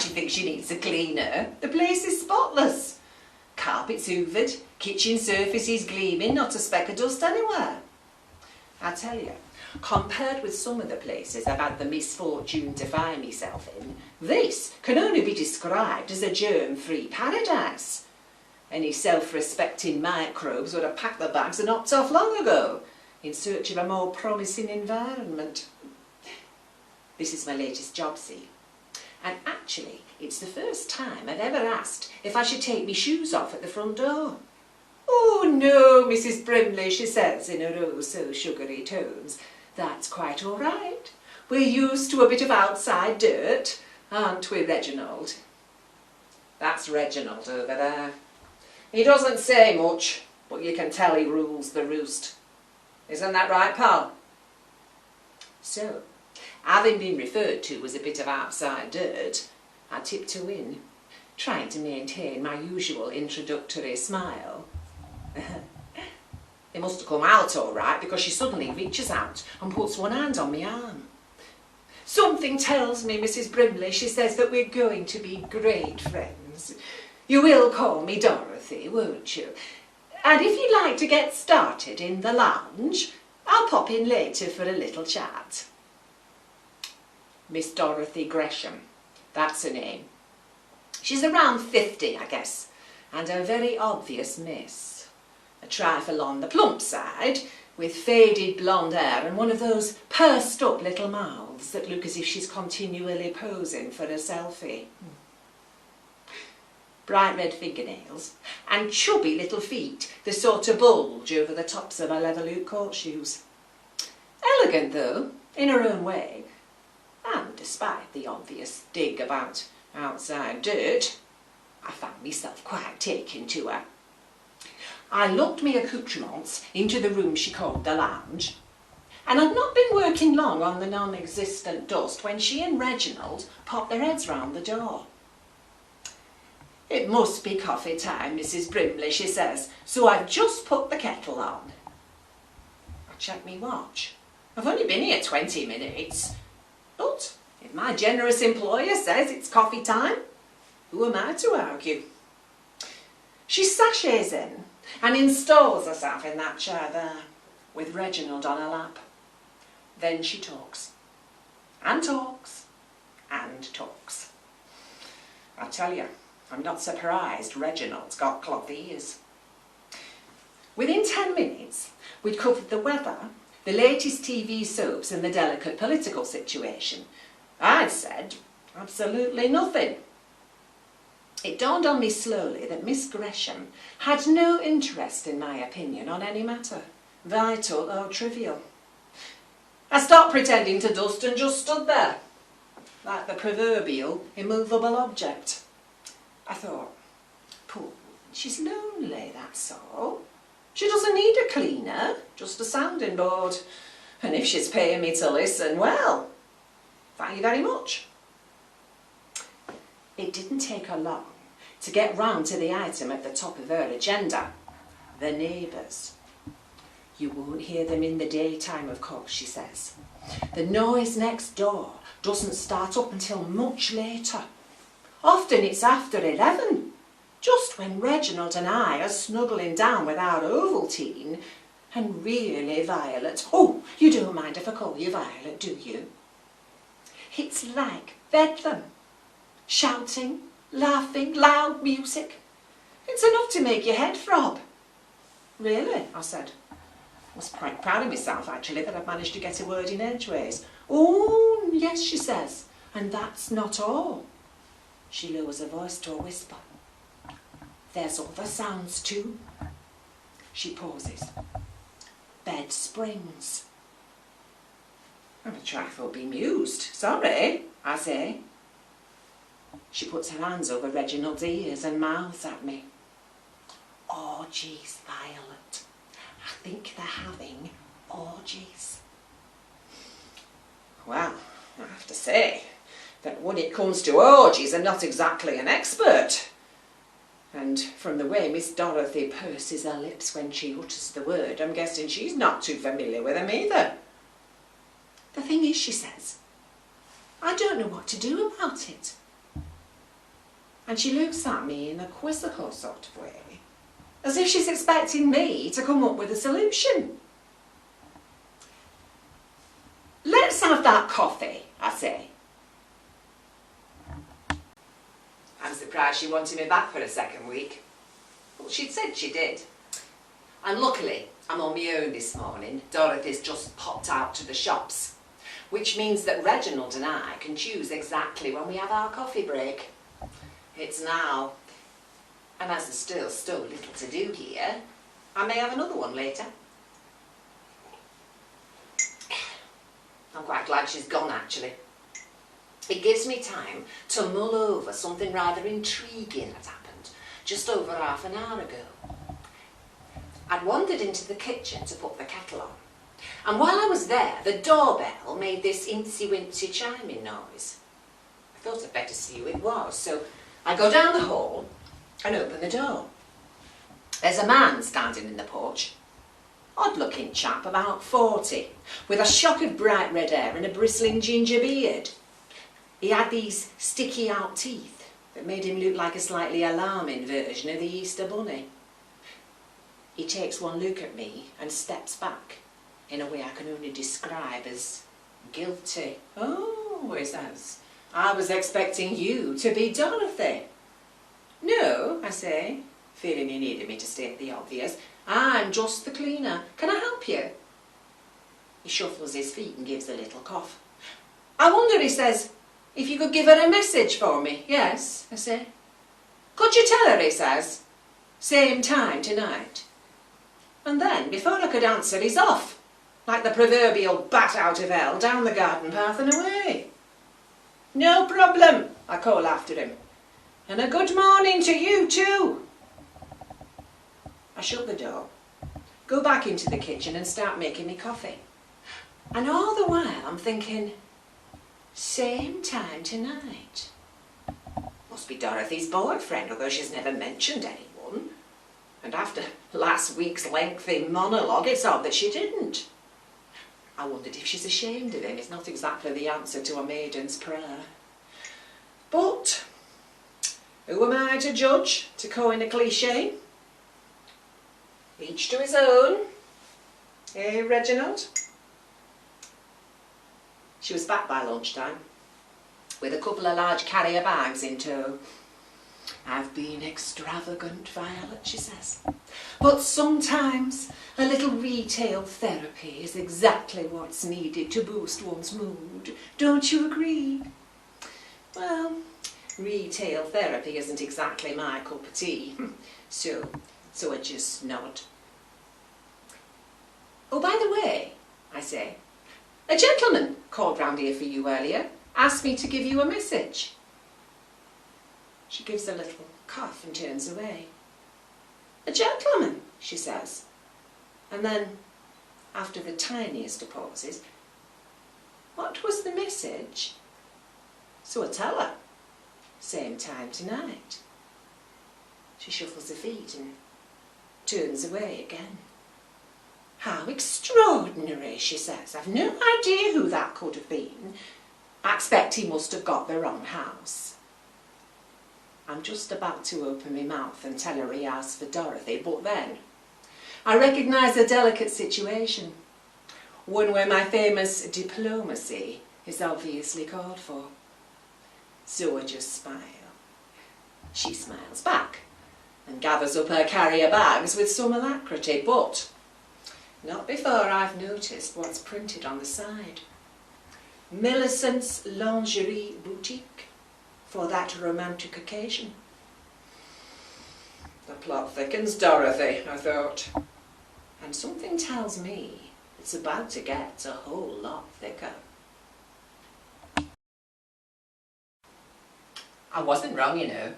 she thinks she needs a cleaner. The place is spotless. Carpets hoovered, kitchen surfaces gleaming, not a speck of dust anywhere. I tell you, compared with some of the places I've had the misfortune to find myself in, this can only be described as a germ-free paradise. Any self-respecting microbes would have packed their bags and hopped off long ago, in search of a more promising environment. This is my latest job, see? And actually, it's the first time I've ever asked if I should take my shoes off at the front door. "Oh no, Mrs. Brimley," she says in her oh so sugary tones. "That's quite all right. We're used to a bit of outside dirt, aren't we, Reginald?" That's Reginald over there. He doesn't say much, but you can tell he rules the roost. Isn't that right, pal? So, having been referred to as a bit of outside dirt, I tiptoe in, trying to maintain my usual introductory smile. It must have come out all right, because she suddenly reaches out and puts one hand on my arm. "Something tells me, Mrs. Brimley," she says, "that we're going to be great friends. You will call me Dorothy, won't you? And if you'd like to get started in the lounge, I'll pop in later for a little chat." Miss Dorothy Gresham, that's her name. She's around 50, I guess, and a very obvious miss. A trifle on the plump side, with faded blonde hair and one of those pursed up little mouths that look as if she's continually posing for a selfie. Bright red fingernails and chubby little feet that sort of bulge over the tops of her leather loop court shoes. Elegant though, in her own way, and despite the obvious dig about outside dirt, I found myself quite taken to her. I looked me accoutrements into the room she called the lounge, and I'd not been working long on the non-existent dust when she and Reginald popped their heads round the door. "It must be coffee time, Mrs. Brimley," she says, "so I've just put the kettle on." I checked me watch. I've only been here 20 minutes. But if my generous employer says it's coffee time, who am I to argue? She sachets in and installs herself in that chair there, with Reginald on her lap. Then she talks, and talks, and talks. I tell you, I'm not surprised Reginald's got cloth ears. Within 10 minutes, we'd covered the weather, the latest TV soaps and the delicate political situation. I'd said absolutely nothing. It dawned on me slowly that Miss Gresham had no interest in my opinion on any matter, vital or trivial. I stopped pretending to dust and just stood there, like the proverbial immovable object. I thought, poor, she's lonely, that's all. She doesn't need a cleaner, just a sounding board. And if she's paying me to listen, well, thank you very much. It didn't take her long to get round to the item at the top of her agenda, the neighbours. You won't hear them in the daytime, of course, she says. The noise next door doesn't start up until much later. Often it's after 11, just when Reginald and I are snuggling down with our Ovaltine. And really, Violet, oh, you don't mind if I call you Violet, do you? It's like bedlam. Shouting, laughing, loud music. It's enough to make your head throb. Really? I said. I was quite proud of myself, actually, that I'd managed to get a word in edgeways. Oh, yes, she says, and that's not all. She lowers her voice to a whisper. There's other sounds too. She pauses. Bed springs. I'm a trifle bemused. Sorry, I say. She puts her hands over Reginald's ears and mouths at me. Orgies, Violet. I think they're having orgies. Well, I have to say that when it comes to orgies, I'm not exactly an expert. And from the way Miss Dorothy purses her lips when she utters the word, I'm guessing she's not too familiar with them either. The thing is, she says, I don't know what to do about it. And she looks at me in a quizzical sort of way, as if she's expecting me to come up with a solution. "Let's have that coffee," I say. I'm surprised she wanted me back for a second week. Well, she'd said she did. And luckily, I'm on my own this morning. Dorothy's just popped out to the shops, which means that Reginald and I can choose exactly when we have our coffee break. It's now, and as there's still so little to do here, I may have another one later. I'm quite glad she's gone, actually. It gives me time to mull over something rather intriguing that happened just over half an hour ago. I'd wandered into the kitchen to put the kettle on, and while I was there, the doorbell made this incy-wincy chiming noise. I thought I'd better see who it was, so I go down the hall and open the door. There's a man standing in the porch. Odd-looking chap, about 40, with a shock of bright red hair and a bristling ginger beard. He had these sticky-out teeth that made him look like a slightly alarming version of the Easter Bunny. He takes one look at me and steps back in a way I can only describe as guilty. "Oh," he says, "I was expecting you to be Dorothy." "No," I say, feeling he needed me to state the obvious. "I'm just the cleaner. Can I help you?" He shuffles his feet and gives a little cough. "I wonder," he says, "if you could give her a message for me." "Yes," I say. "Could you tell her," he says, "same time tonight?" And then, before I could answer, he's off, like the proverbial bat out of hell, down the garden path and away. "No problem," I call after him. "And a good morning to you too." I shut the door, go back into the kitchen and start making me coffee. And all the while I'm thinking, same time tonight. Must be Dorothy's boyfriend, although she's never mentioned anyone. And after last week's lengthy monologue, it's odd that she didn't. I wondered if she's ashamed of him. It's not exactly the answer to a maiden's prayer. But who am I to judge, to coin a cliché? Each to his own. Eh, Reginald? She was back by lunchtime, with a couple of large carrier bags in tow. "I've been extravagant, Violet," she says, "but sometimes a little retail therapy is exactly what's needed to boost one's mood. Don't you agree?" Well, retail therapy isn't exactly my cup of tea, so I just nod. "Oh, by the way," I say, "a gentleman called round here for you earlier, asked me to give you a message." She gives a little cough and turns away. "A gentleman," she says, and then, after the tiniest of pauses, "What was the message?" So I tell her, "Same time tonight." She shuffles her feet and turns away again. "How extraordinary," she says. "I've no idea who that could have been. I expect he must have got the wrong house." I'm just about to open my mouth and tell her he asked for Dorothy, but then I recognise a delicate situation, one where my famous diplomacy is obviously called for. So I just smile. She smiles back and gathers up her carrier bags with some alacrity, but not before I've noticed what's printed on the side. "Millicent's Lingerie Boutique, for that romantic occasion." The plot thickens, Dorothy, I thought. And something tells me it's about to get a whole lot thicker. I wasn't wrong, you know.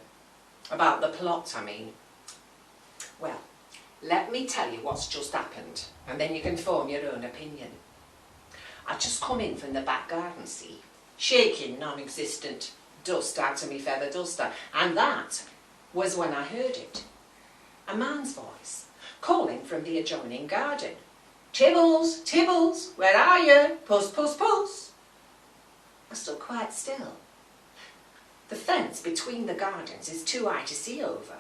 About the plot, I mean. Well, let me tell you what's just happened, and then you can form your own opinion. I'd just come in from the back garden, see, shaking non-existent dust out of me feather duster, and that was when I heard it. A man's voice, calling from the adjoining garden. "Tibbles, Tibbles, where are you? Puss, puss, puss." I stood quite still. The fence between the gardens is too high to see over.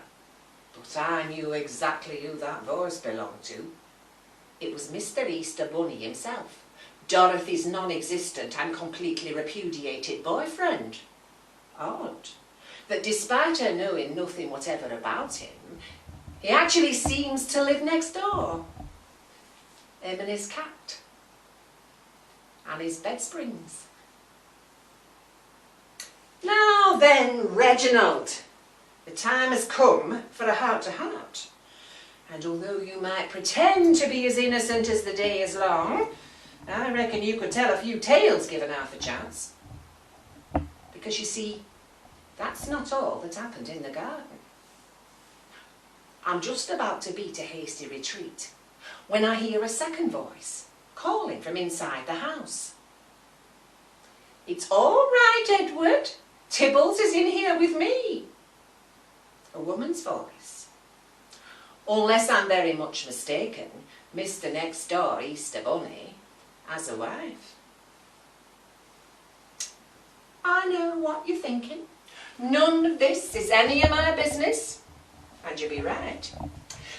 But I knew exactly who that voice belonged to. It was Mr. Easter Bunny himself, Dorothy's non-existent and completely repudiated boyfriend. Odd that despite her knowing nothing whatever about him, he actually seems to live next door. Him and his cat. And his bed springs. Now then, Reginald, the time has come for a heart-to-heart. And although you might pretend to be as innocent as the day is long, I reckon you could tell a few tales given half a chance. Because you see, that's not all that happened in the garden. I'm just about to beat a hasty retreat when I hear a second voice calling from inside the house. It's all right, Edward. Tibbles is in here with me. A woman's voice. Unless I'm very much mistaken, Mr. Next Door, Easter Bunny, has a wife. I know what you're thinking. None of this is any of my business. And you'd be right.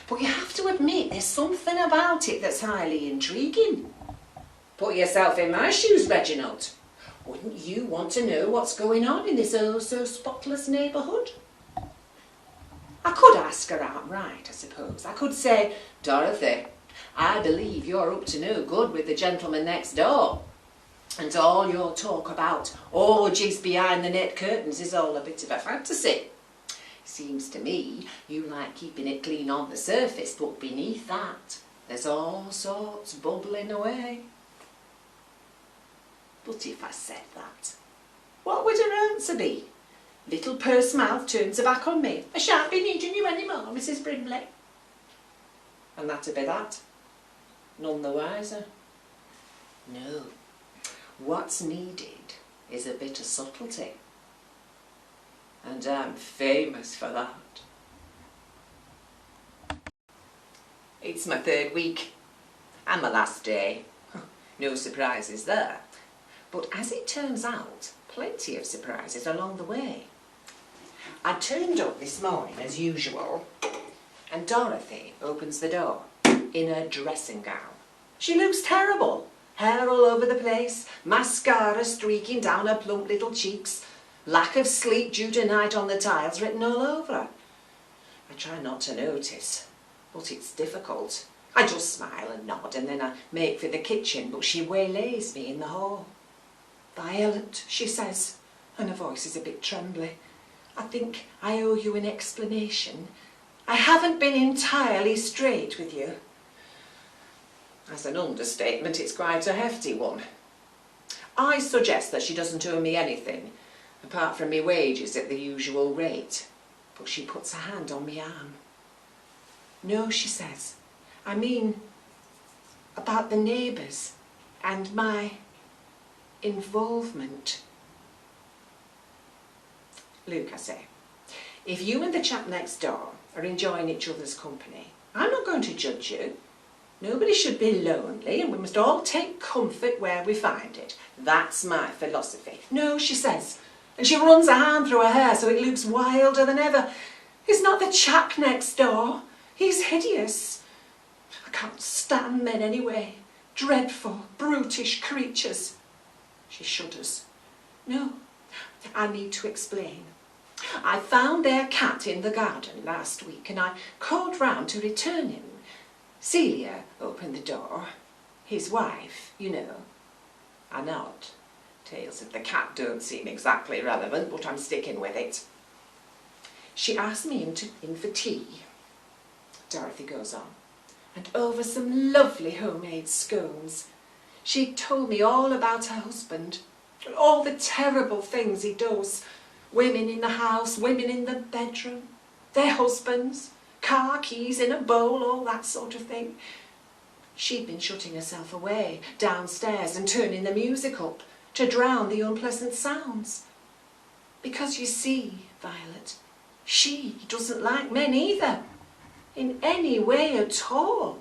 But you have to admit there's something about it that's highly intriguing. Put yourself in my shoes, Reginald. Wouldn't you want to know what's going on in this oh-so-spotless neighbourhood? I could ask her outright, I suppose. I could say, Dorothy, I believe you're up to no good with the gentleman next door. And all your talk about orgies behind the net curtains is all a bit of a fantasy. Seems to me you like keeping it clean on the surface, but beneath that, there's all sorts bubbling away. But if I said that, what would her answer be? Little purse mouth turns her back on me. I shan't be needing you any more, Mrs. Brimley. And that'd be that. None the wiser. No. What's needed is a bit of subtlety. And I'm famous for that. It's my third week. And my last day. No surprises there. But as it turns out, plenty of surprises along the way. I turned up this morning as usual, and Dorothy opens the door in her dressing gown. She looks terrible. Hair all over the place, mascara streaking down her plump little cheeks, lack of sleep due to night on the tiles written all over her. I try not to notice, but it's difficult. I just smile and nod and then I make for the kitchen, but she waylays me in the hall. Violet, she says, and her voice is a bit trembly. I think I owe you an explanation. I haven't been entirely straight with you. As an understatement, it's quite a hefty one. I suggest that she doesn't owe me anything, apart from me wages at the usual rate. But she puts her hand on me arm. No, she says, I mean about the neighbours and my involvement. Luke, I say, if you and the chap next door are enjoying each other's company, I'm not going to judge you. Nobody should be lonely and we must all take comfort where we find it. That's my philosophy. No, she says, and she runs a hand through her hair so it looks wilder than ever. He's not the chap next door. He's hideous. I can't stand men anyway. Dreadful, brutish creatures. She shudders. No, I need to explain. I found their cat in the garden last week and I called round to return him. Celia opened the door. His wife, you know. I nod. Tales of the cat don't seem exactly relevant, but I'm sticking with it. She asked me in for tea. Dorothy goes on. And over some lovely homemade scones. She told me all about her husband, all the terrible things he does. Women in the house, women in the bedroom, their husbands, car keys in a bowl, all that sort of thing. She'd been shutting herself away downstairs and turning the music up to drown the unpleasant sounds. Because you see, Violet, she doesn't like men either, in any way at all.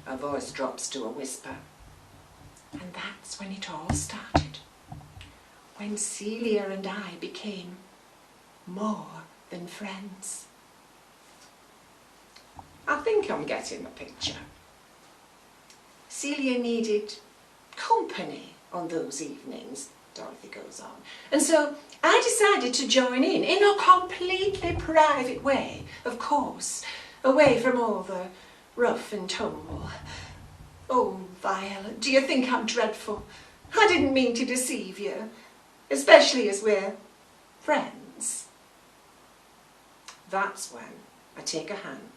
Her voice drops to a whisper. And that's when it all started. when Celia and I became more than friends. I think I'm getting the picture. Celia needed company on those evenings, Dorothy goes on. And so I decided to join in a completely private way, of course, away from all the rough and tumble. Oh, Violet, do you think I'm dreadful? I didn't mean to deceive you, especially as we're friends. That's when I take a hand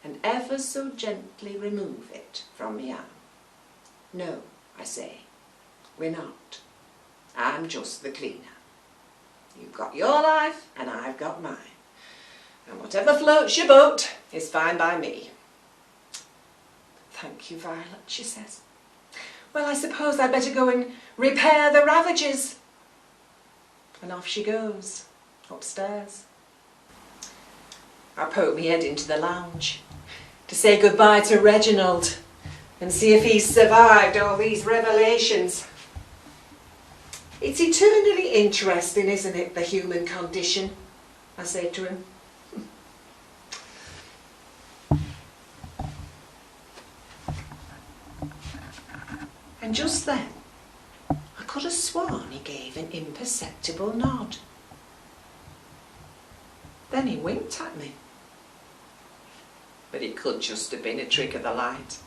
and ever so gently remove it from me arm. No, I say, we're not. I'm just the cleaner. You've got your life and I've got mine. And whatever floats your boat is fine by me. Thank you, Violet, she says. Well, I suppose I'd better go and repair the ravages. And off she goes, upstairs. I poke my head into the lounge to say goodbye to Reginald and see if he's survived all these revelations. It's eternally interesting, isn't it, the human condition? I say to him. And just then, I could have sworn he gave an imperceptible nod. Then he winked at me. But it could just have been a trick of the light.